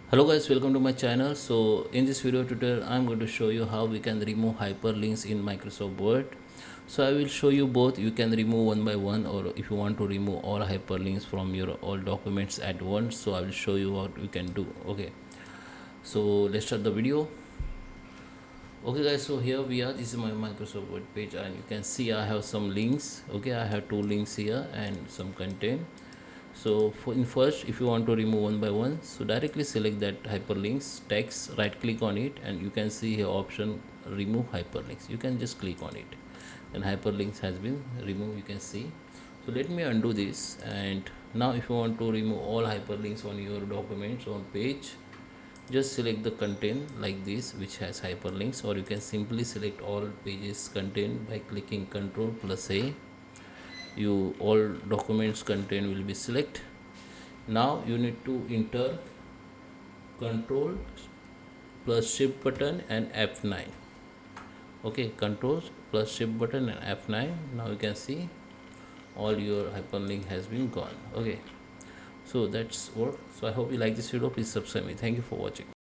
Hello guys, welcome to my channel. So in this video tutorial I'm going to show you how we can remove hyperlinks in Microsoft Word. So I will show you both. You can remove one by one, or if you want to remove all hyperlinks from your all documents at once, so I will show you what we can do. Okay, so let's start the video. Okay guys, so here we are. This is my Microsoft Word page, and you can see I have some links. Okay, I have two links here and some content. So in first, if you want to remove one by one, so directly select that hyperlinks text, right click on it, and you can see here option remove hyperlinks. You can just click on it and hyperlinks has been removed, you can see. So let me undo this, and now if you want to remove all hyperlinks on your documents on page, just select the content like this which has hyperlinks, or you can simply select all pages content by clicking Ctrl plus A. You all documents content will be select. Now you need to enter Control plus Shift button and F9. Okay, Control plus Shift button and F9. Now you can see all your hyperlink has been gone. Okay, so that's work. So I hope you like this video. Please subscribe me. Thank you for watching.